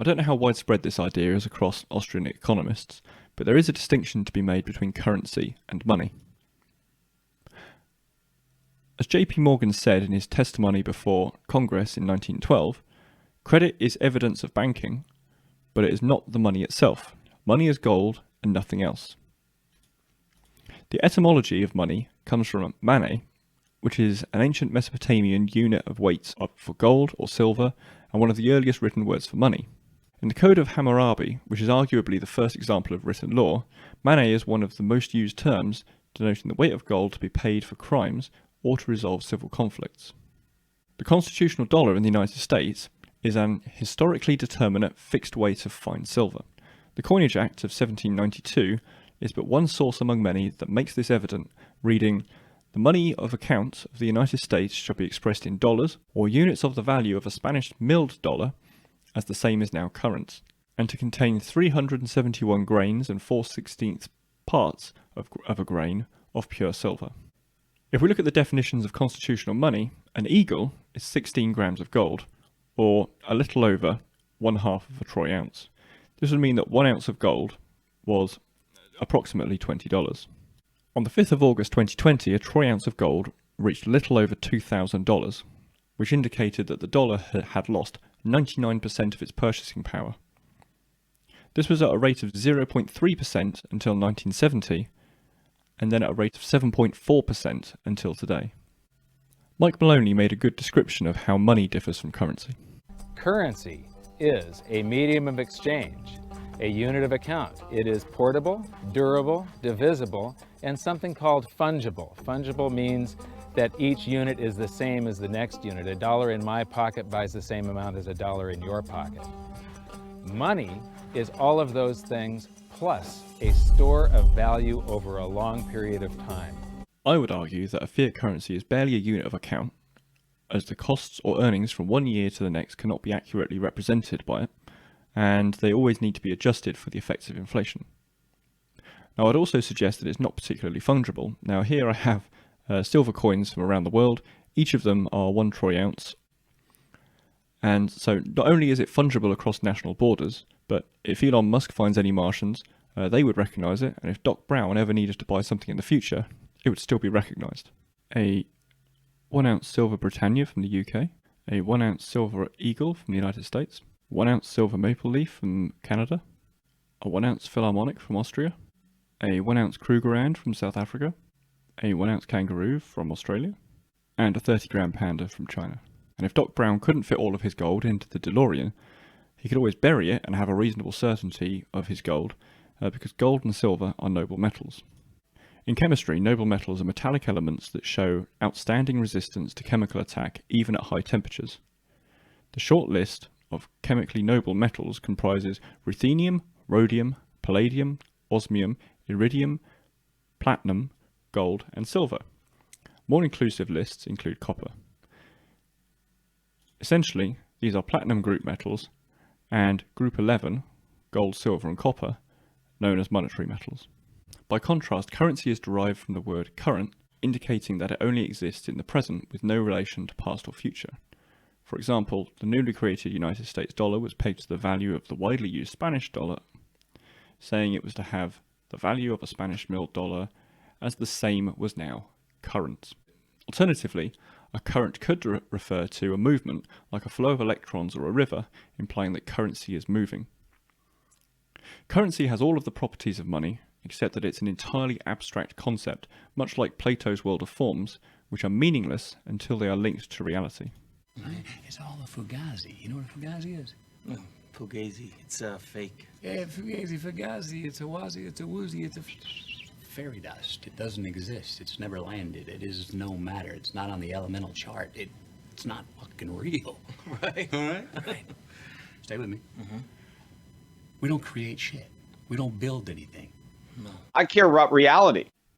I don't know how widespread this idea is across Austrian economists, but there is a distinction to be made between currency and money. As JP Morgan said in his testimony before Congress in 1912, credit is evidence of banking, but it is not the money itself. Money is gold and nothing else. The etymology of money comes from mane, which is an ancient Mesopotamian unit of weight for gold or silver, and one of the earliest written words for money. In the Code of Hammurabi, which is arguably the first example of written law, mane is one of the most used terms denoting the weight of gold to be paid for crimes or to resolve civil conflicts. The constitutional dollar in the United States is an historically determinate fixed weight of fine silver. The Coinage Act of 1792 is but one source among many that makes this evident, reading, "The money of account of the United States shall be expressed in dollars, or units of the value of a Spanish milled dollar, as the same is now current, and to contain 371 grains and 4/16 parts of a grain of pure silver." If we look at the definitions of constitutional money, an eagle is 16 grams of gold, or a little over 1/2 of a troy ounce. This would mean that 1 ounce of gold was approximately $20. On the 5th of August 2020, a troy ounce of gold reached a little over $2,000, which indicated that the dollar had lost 99% of its purchasing power. This was at a rate of 0.3% until 1970, and then at a rate of 7.4% until today. Mike Maloney made a good description of how money differs from currency. Currency is a medium of exchange, a unit of account. It is portable, durable, divisible, and something called fungible. Fungible means that each unit is the same as the next unit. A dollar in my pocket buys the same amount as a dollar in your pocket. Money is all of those things plus a store of value over a long period of time. I would argue that a fiat currency is barely a unit of account, as the costs or earnings from one year to the next cannot be accurately represented by it, and they always need to be adjusted for the effects of inflation. Now, I'd also suggest that it's not particularly fungible. Now, here I have silver coins from around the world. Each of them are 1 troy ounce. And so not only is it fungible across national borders, but if Elon Musk finds any Martians, they would recognise it, and if Doc Brown ever needed to buy something in the future, it would still be recognised. A 1 ounce silver Britannia from the UK, a 1 ounce silver Eagle from the United States, 1 ounce silver Maple Leaf from Canada, a 1 ounce Philharmonic from Austria, a 1 ounce Krugerrand from South Africa, a 1 ounce Kangaroo from Australia, and a 30-gram Panda from China. And if Doc Brown couldn't fit all of his gold into the DeLorean, he could always bury it and have a reasonable certainty of his gold, because gold and silver are noble metals. In chemistry, noble metals are metallic elements that show outstanding resistance to chemical attack even at high temperatures. The short list of chemically noble metals comprises ruthenium, rhodium, palladium, osmium, iridium, platinum, gold, and silver. More inclusive lists include copper. Essentially, these are platinum group metals, and group 11, gold, silver, and copper, known as monetary metals. By contrast, currency is derived from the word current, indicating that it only exists in the present with no relation to past or future. For example, the newly created United States dollar was pegged to the value of the widely used Spanish dollar, saying it was to have the value of a Spanish milled dollar as the same was now current. Alternatively, a current could refer to a movement, like a flow of electrons or a river, implying that currency is moving. Currency has all of the properties of money, except that it's an entirely abstract concept, much like Plato's world of forms, which are meaningless until they are linked to reality. It's all a fugazi. You know what a fugazi is? Fugazi. It's fake. Yeah, fugazi. It's a wazi, it's a woozy, it's a fairy dust. It doesn't exist. It's never landed. It is no matter. It's not on the elemental chart. It's not fucking real. Right. All right. Stay with me. Mm-hmm. We don't create shit. We don't build anything. I care about reality.